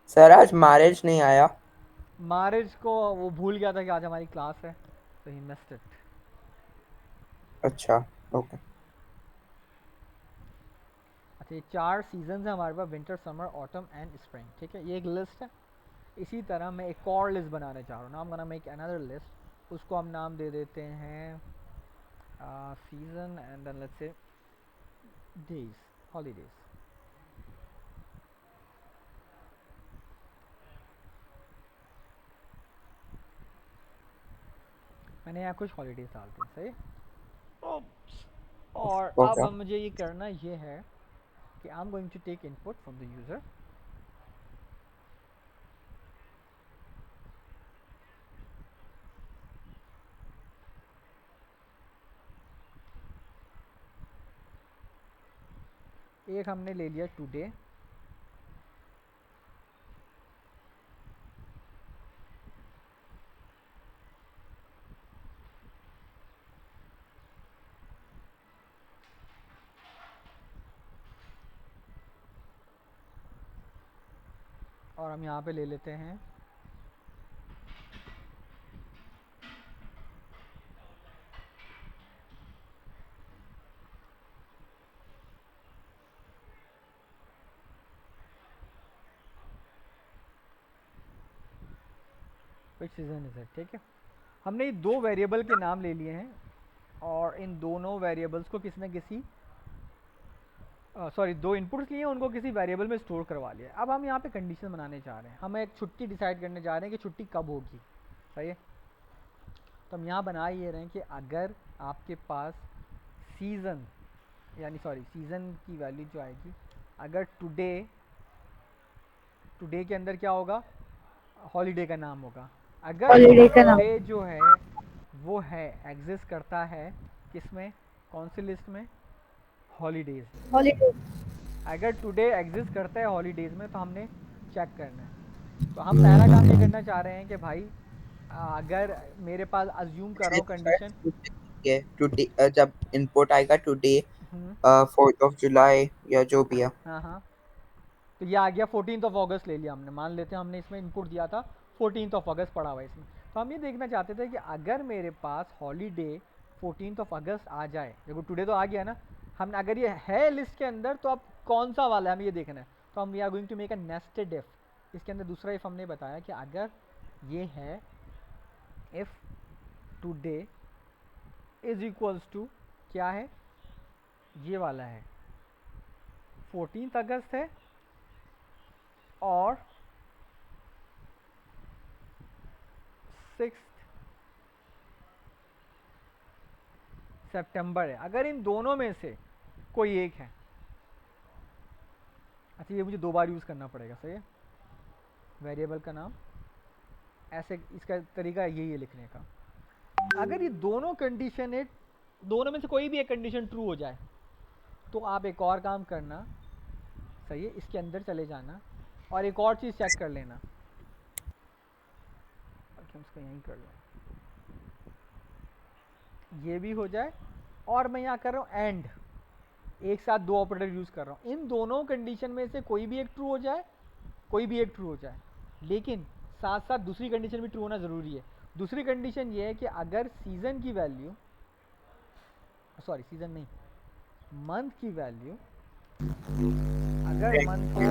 Sir आज marriage नहीं आया। मारिज को वो भूल गया था कि आज हमारी क्लास है, तो ही मिस्ड इट। अच्छा। ओके। अच्छा, ये 4 सीजन्स हैं हमारे पास, winter, summer, autumn and spring. ठीक है, ये एक लिस्ट है। इसी तरह मैं एक और लिस्ट बनाने चाह रहा हूँ। नाम, गोना मेक अनदर लिस्ट। उसको हम नाम दे देते हैं season and then let's say days, holidays. मैंने यहाँ कुछ हॉलीडेज डालते हैं, सही। और अब ओके। मुझे ये करना ये है कि I am going to take input from the user. एक हमने ले लिया टुडे, और हम यहाँ पे ले लेते हैं विच सीजन इज इट। ठीक है, हमने ये 2 वेरिएबल के नाम ले लिए हैं, और इन दोनों वेरिएबल्स को किसी न किसी सॉरी 2 इनपुट्स लिए हैं, उनको किसी वेरिएबल में स्टोर करवा लिया है। अब हम यहाँ पे कंडीशन बनाने चाह रहे हैं, हम एक छुट्टी डिसाइड करने जा रहे हैं कि छुट्टी कब होगी। सही है, तो हम यहाँ बना ये रहे हैं कि अगर आपके पास सीज़न, यानी सॉरी सीज़न की वैल्यू जो आएगी, अगर टुडे, टुडे के अंदर क्या होगा, हॉलीडे का नाम होगा। अगर हॉलीडे का नाम। टुडे जो है वो है एग्जिस्ट करता है किसमें, कौन सी लिस्ट में, हॉलीडेज में। हॉलीडे। अगर टुडे एग्जिस्ट करता है हॉलीडेज में तो हमने चेक करना है। तो हम पहला काम ये करना चाह रहे हैं कि भाई अगर मेरे पास अज्यूम कर रहा हूँ कंडीशन। ये टुडे जब इनपुट आएगा today hmm, 4th of July या जो भी है। हाँ हाँ, तो ये आ गया 14 ले लिया हमने, मान लेते हैं हमने इसमें इनपुट दिया था 14 पड़ा हुआ है इसमें। तो हम ये देखना चाहते थे कि अगर मेरे पास हॉलीडे 14 आ जाए, देखो टुडे तो आ गया ना, हम अगर ये है लिस्ट के अंदर तो अब कौन सा वाला है हमें ये देखना है। तो हम we are going to make a nested if. इसके अंदर दूसरा इफ हमने बताया कि अगर ये है if today is equals to, क्या है, ये वाला है 14 है और 6 सितंबर है, अगर इन दोनों में से कोई एक है। अच्छा, ये मुझे 2 बार यूज़ करना पड़ेगा, सही है, वेरिएबल का नाम ऐसे, इसका तरीका यही है लिखने का। अगर ये दोनों कंडीशन है, दोनों में से कोई भी एक कंडीशन ट्रू हो जाए, तो आप एक और काम करना, सही है, इसके अंदर चले जाना और एक और चीज़ चेक कर लेना। अच्छा, इसको यहीं कर लो, ये भी हो जाए। और मैं यहाँ कर रहा हूँ एंड, एक साथ 2 ऑपरेटर यूज़ कर रहा हूँ, इन दोनों कंडीशन में से कोई भी एक ट्रू हो जाए, कोई भी एक ट्रू हो जाए, लेकिन साथ साथ दूसरी कंडीशन भी ट्रू होना ज़रूरी है। दूसरी कंडीशन ये है कि अगर सीज़न की वैल्यू, सॉरी सीज़न नहीं, मंथ की वैल्यू, अगर मंथ हो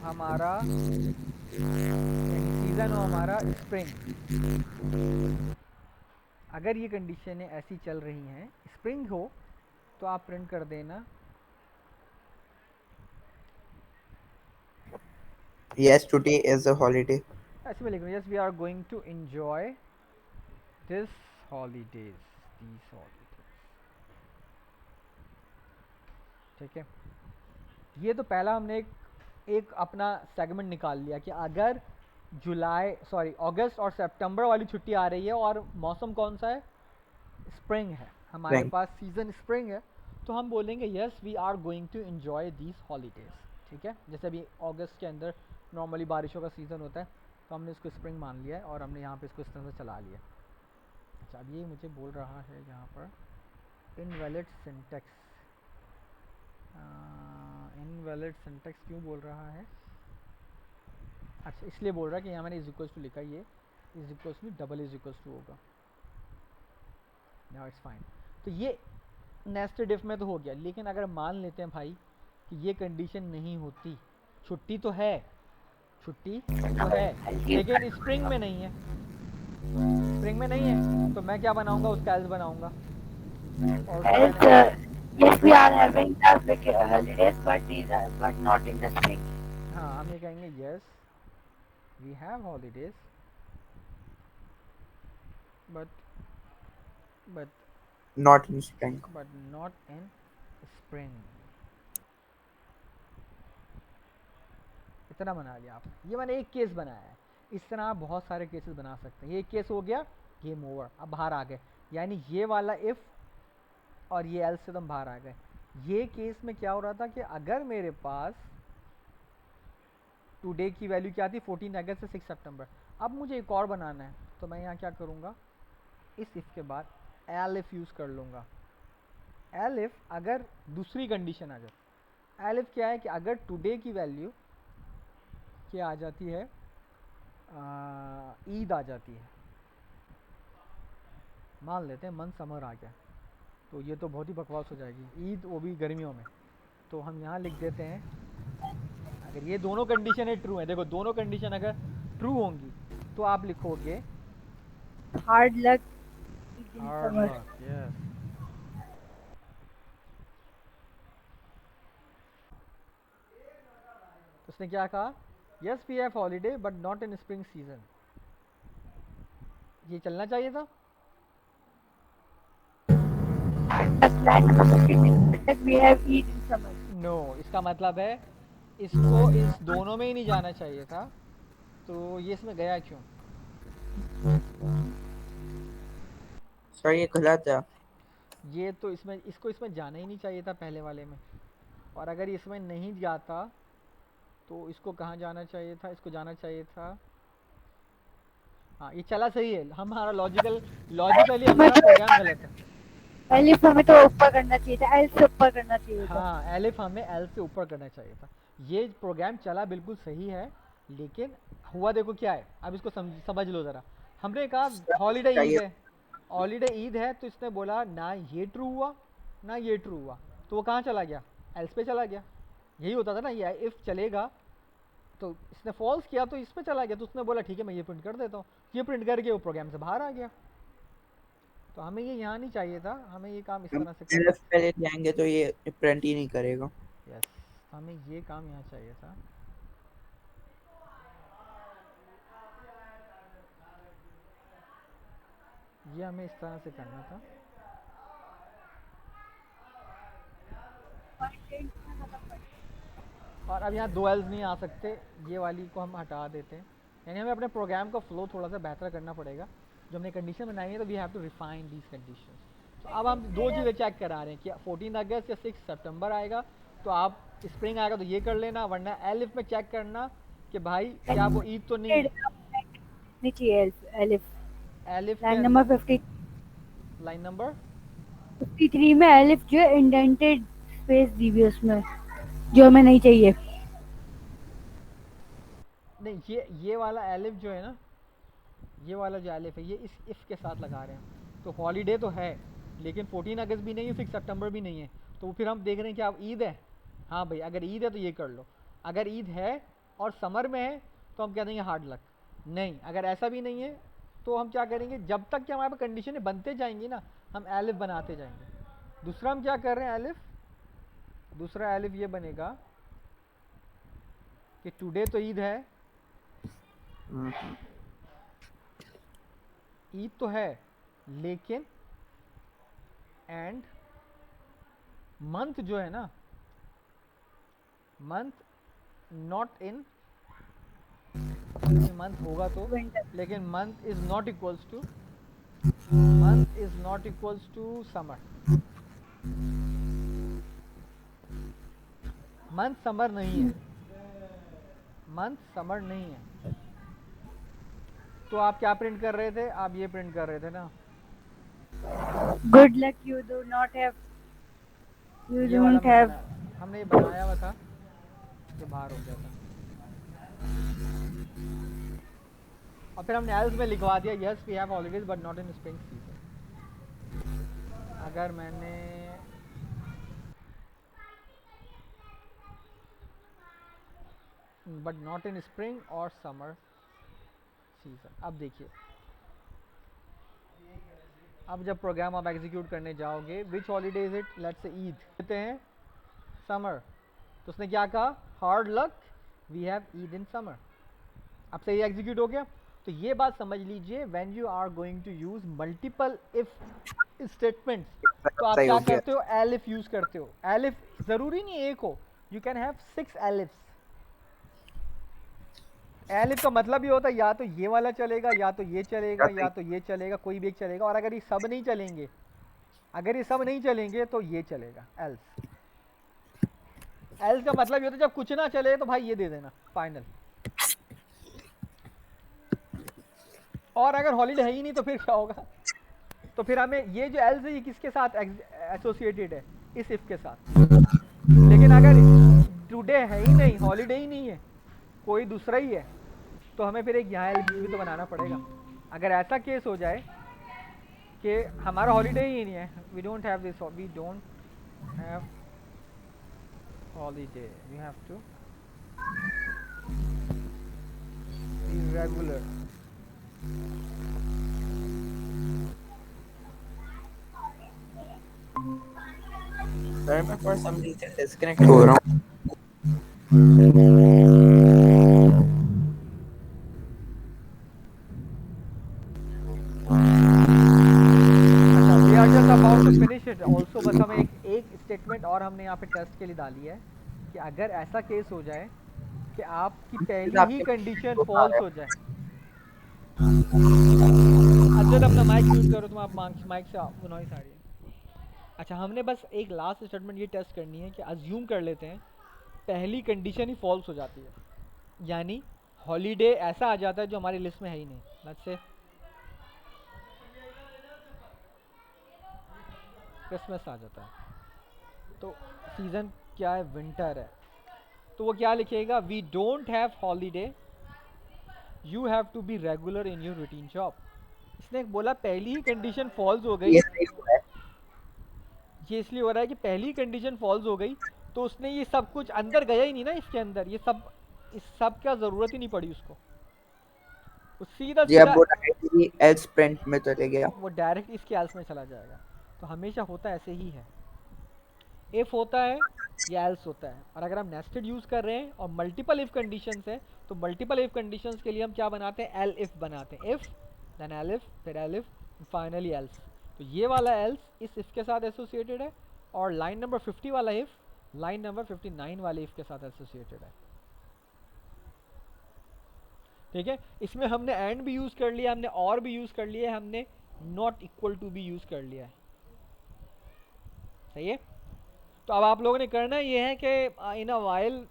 हमारा, यानी सीज़न हो हमारा स्प्रिंग, अगर ये कंडीशनें ऐसी चल रही हैं, स्प्रिंग हो, तो आप प्रिंट कर देना Yes, today is a holiday. ऐसे में लिख रहा हूँ, yes we are going to enjoy this holidays, these holidays. ठीक है, ये तो पहला हमने एक अपना सेगमेंट निकाल लिया कि अगर जुलाई, सॉरी अगस्त और सितंबर वाली छुट्टी आ रही है और मौसम कौन सा है, स्प्रिंग है, हमारे Right. पास सीज़न स्प्रिंग है, तो हम बोलेंगे yes we are going to enjoy these holidays. ठीक है, जैसे अभी अगस्त के अंदर नॉर्मली बारिशों का सीज़न होता है, तो हमने इसको स्प्रिंग मान लिया है और हमने यहाँ पे इसको इस तरह से चला लिया। अच्छा, अब ये मुझे बोल रहा है यहाँ पर इनवैलिड सिंटेक्स, इनवैलिड सिंटेक्स क्यों बोल रहा है। अच्छा इसलिए बोल रहा है कि यहाँ मैंने इज इक्वल्स टू लिखा, ये is equals to double is equals to होगा। Now it's fine. तो ये नेस्टेड इफ में तो हो गया, लेकिन अगर मान लेते हैं भाई कि ये कंडीशन नहीं होती, छुट्टी तो है, छुट्टी तो है लेकिन स्प्रिंग में नहीं है, स्प्रिंग में नहीं है, तो मैं क्या बनाऊंगा, उसका एल्स बनाऊंगा। और उसको As मैंने yes, we are having the holidays, but these are but not in the spring. हाँ हम ये कहेंगे yes we have holidays but but not in spring. But not in spring. इतना बना लिया आपने, ये मैंने एक केस बनाया है। इस तरह आप बहुत सारे केसेस बना सकते हैं। ये एक केस हो गया, गेम ओवर, अब बाहर आ गए, यानी ये वाला इफ़ और ये एल्स से तुम बाहर आ गए। ये केस में क्या हो रहा था कि अगर मेरे पास टुडे की वैल्यू क्या थी, 14 अगस्त से 6 सितंबर। अब मुझे एक और बनाना है, तो मैं यहाँ क्या करूँगा, इस इफ़ के बाद एल इफ़ यूज़ कर लूँगा। एल इफ़ अगर दूसरी कंडीशन आ जाए, एल इफ़ क्या है कि अगर टुडे की वैल्यू क्या आ जाती है, ईद आ जाती है, मान लेते हैं मंथ समर आ गया, तो ये तो बहुत ही बकवास हो जाएगी, ईद वो भी गर्मियों में। तो हम यहाँ लिख देते हैं, अगर ये दोनों कंडीशन है ट्रू है, देखो दोनों कंडीशन अगर ट्रू होंगी तो आप लिखोगे Hard luck. in hard summer. Luck, yes. उसने क्या कहा, yes we have holiday but not in spring season. ये चलना चाहिए था। The plan is that we have Eid in summer. No इसका मतलब है इसको इस दोनों में ही नहीं जाना चाहिए था, तो ये इसमें गया क्यों। सर ये गलत है। ये तो इसमें, इसको इसमें जाना ही नहीं चाहिए था पहले वाले में, और अगर इसमें नहीं जाता तो इसको कहाँ जाना चाहिए था, इसको जाना चाहिए था। हाँ ये चला सही है, हमारा लॉजिकली हमारा प्रोग्राम गलत है। Alif हमें तो ऊपर करना चाहिए था, L से ऊपर करना चाहिए था। हाँ एलिफ हमें एल से ऊपर करना चाहिए था। ये प्रोग्राम चला बिल्कुल सही है, लेकिन हुआ देखो क्या है, अब इसको समझ लो ज़रा। हमने कहा हॉलीडे ईद चाहिए। है, हॉलीडे ईद है, तो इसने बोला ना ये ट्रू हुआ ना ये ट्रू हुआ, तो वो कहाँ चला गया, एल्स पे चला गया। यही होता था ना, ये इफ़ चलेगा तो इसने फॉल्स किया तो इस पे चला गया, तो उसने बोला ठीक है मैं ये प्रिंट कर देता हूँ, ये प्रिंट करके वो प्रोग्राम से बाहर आ गया। तो हमें ये यहाँ नहीं चाहिए था, हमें ये काम इस हम तरह से करना। LF पहले जाएंगे तो ये प्रिंट ही नहीं करेगा। यस हमें ये काम यहाँ चाहिए था। ये हमें इस तरह से करना था। और अब यहाँ दो एल्स नहीं आ सकते, ये वाली को हम हटा देते हैं, यानी हमें अपने प्रोग्राम का फ्लो थोड़ा सा बेहतर करना पड़ेगा। जो हमने कंडीशन बनाई है तो we have to refine these condition. तो अब हम दो चीज़ें चेक करा रहे हैं कि 14 अगस्त या 6 सितंबर आएगा तो आप स्प्रिंग आएगा तो ये कर लेना, वरना एलिफ में चेक करना कि भाई क्या वो ईद तो नहीं है। नहीं चाहिए Alif. एलिफ लाइन के नंबर अंदर 50 लाइन नंबर 53 में Alif जो है इंडेंटेड स्पेस दी हुई है उसमें, जो हमें नहीं चाहिए। नहीं, ये वाला एलिफ जो है ना, ये वाला जो एलिफ है ये इस इफ़ के साथ लगा रहे हैं। तो हॉलीडे तो है लेकिन 14 अगस्त भी नहीं है, 6 सितंबर भी नहीं है, तो फिर हम देख रहे हैं कि आप ईद है। हाँ भाई अगर ईद है तो ये कर लो, अगर ईद है और समर में है तो हम कह देंगे हार्ड लक। नहीं अगर ऐसा भी नहीं है तो हम क्या करेंगे, जब तक कि हमारे पास कंडीशनें बनते जाएंगी ना हम एलिफ बनाते जाएंगे। दूसरा हम क्या कर रहे हैं एलिफ, दूसरा एलिफ ये बनेगा कि टुडे तो ईद है, ईद तो है लेकिन एंड मंथ जो है ना, मंथ नॉट इन, मंथ होगा तो, विंटर लेकिन month is not equals to, month is not equals to summer. Month summer नहीं है, मंथ समर नहीं है। तो आप क्या प्रिंट कर रहे थे, आप ये प्रिंट कर रहे थे ना, good luck you do not have, you ये वाला डोंट हैव। हमने ये बनाया हुआ था, ये बाहर हो गया था। और फिर हमने एल्स में लिखवा दिया yes we have holidays but not in spring season. अगर मैंने बट नॉट इन स्प्रिंग और समर सीजन, अब देखिए अब जब प्रोग्राम आप एग्जीक्यूट करने जाओगे which holiday is it, let's say Eid कहते हैं समर, तो उसने क्या कहा hard luck we have Eid in summer. अब सही एग्जीक्यूट हो गया। तो ये बात समझ लीजिए when you are going to use multiple if statements तो आप सही क्या हो गया। करते हो एलिफ यूज करते हो। एलिफ जरूरी नहीं एक हो, यू कैन हैव 6 एलिफ्स। एलिफ का मतलब ये होता है या तो ये वाला चलेगा या तो ये चलेगा या तो ये चलेगा, कोई भी एक चलेगा। और अगर ये सब नहीं चलेंगे, अगर ये सब नहीं चलेंगे तो ये चलेगा एल्स। एल्स का मतलब ये होता है जब कुछ ना चले तो भाई ये दे देना फाइनल। और अगर हॉलीडे है ही नहीं तो फिर क्या होगा, तो फिर हमें ये जो एल्स है ये किसके साथ एसोसिएटेड है, इस इफ के साथ। लेकिन अगर टुडे है ही नहीं, हॉलीडे ही नहीं है, कोई दूसरा ही है, तो हमें फिर एक यहाँ एल्स भी तो बनाना पड़ेगा। अगर ऐसा केस हो जाए कि हमारा हॉलीडे ही नहीं है, we don't have this, we don't have holiday, you have to be regular. Sir मैं for some reason disconnect हो रहा हूँ। We are just about to finish it. Also बस हमें एक स्टेटमेंट और हमने यहाँ पे टेस्ट के लिए डाली है कि अगर ऐसा केस हो जाए कि आपकी पहली ही कंडीशन फॉल्स हो जाए। अच्छा अपना माइक म्यूट करो, तुम आप माइक से नॉइस आ रही है। अच्छा हमने बस एक लास्ट स्टेटमेंट ये टेस्ट करनी है कि अज्यूम कर लेते हैं पहली कंडीशन ही फॉल्स हो जाती है, यानी हॉलीडे ऐसा आ जाता है जो हमारी लिस्ट में है ही नहीं। लेट्स से क्रिसमस आ जाता है, तो सीज़न क्या है, विंटर है, तो वो क्या लिखेगा we don't have holiday, you have to be regular in your routine job. इसने बोला पहली ही कंडीशन फॉल्स हो गई, ये सही हुआ है। ये इसलिए हो रहा है कि पहली कंडीशन फॉल्स हो गई तो उसने ये सब कुछ अंदर गया ही नहीं ना इसके अंदर, ये सब इस सब क्या ज़रूरत ही नहीं पड़ी उसको, वो सीधा जी अब सीधा वो डायरेक्टली एल्स प्रिंट में चले गया। वो डायरेक्ट इसके एल्स में चला जाएगा। तो हमेशा होता ऐसे ही है, इफ होता है या एल्स होता है। और अगर हम नेस्टेड यूज़ कर रहे हैं और मल्टीपल इफ कंडीशंस है तो मल्टीपल इफ कंडीशंस के लिए हम क्या बनाते हैं, एल इफ बनाते हैं। इफ देन एल इफ फिर एल इफ फाइनली एल्स। तो ये वाला एल्स इस इफ के साथ एसोसिएटेड है और लाइन नंबर 50 वाला इफ लाइन नंबर 59 वाले इफ के साथ एसोसिएटेड है। ठीक है, इसमें हमने एंड भी यूज़ कर लिया, हमने और भी यूज़ कर लिया है, हमने नॉट इक्वल टू भी यूज़ कर लिया है। सही है। तो अब आप लोगों ने करना ये है कि in a while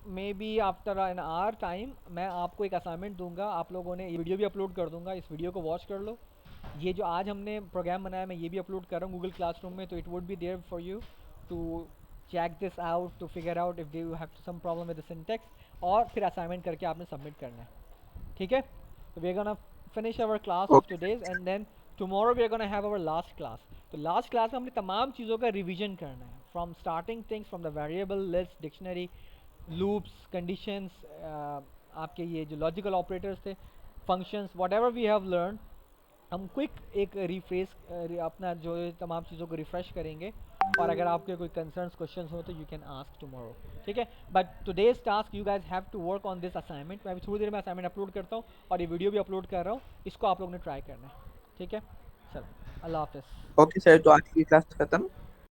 maybe after an hour time मैं आपको एक असाइनमेंट दूंगा, आप लोगों ने ये वीडियो भी अपलोड कर दूंगा, इस वीडियो को वॉच कर लो। ये जो आज हमने प्रोग्राम बनाया मैं ये भी अपलोड कर रहा हूँ गूगल क्लासरूम में, तो it would be there for you to check this out, to figure out if you have some problem with the syntax, और फिर असाइनमेंट करके आपने सबमिट करना है। ठीक है, तो we are gonna finish our class of today's and then tomorrow we are gonna have our last class. तो लास्ट क्लास में हमने तमाम चीज़ों का रिवीजन करना है, from starting things from the variable, list, dictionary, loops, conditions, आपके ये जो लॉजिकल ऑपरेटर्स थे, functions, whatever we have learn, हम क्विक एक रिफ्रेश अपना जो तमाम चीज़ों को रिफ़्रेश करेंगे। और अगर आपके कोई कंसर्न्स क्वेश्चंस हो तो यू कैन आस्क टुमारो। ठीक है, but today's task you guys have to work on this assignment. मैं अभी थोड़ी देर में असाइनमेंट अपलोड करता हूँ और ये वीडियो भी अपलोड कर रहा हूँ, इसको आप लोगों ने ट्राई करना है। ठीक है, चलो अल्लाह हाफिज़। ओके सर, तो आज की क्लास खत्म।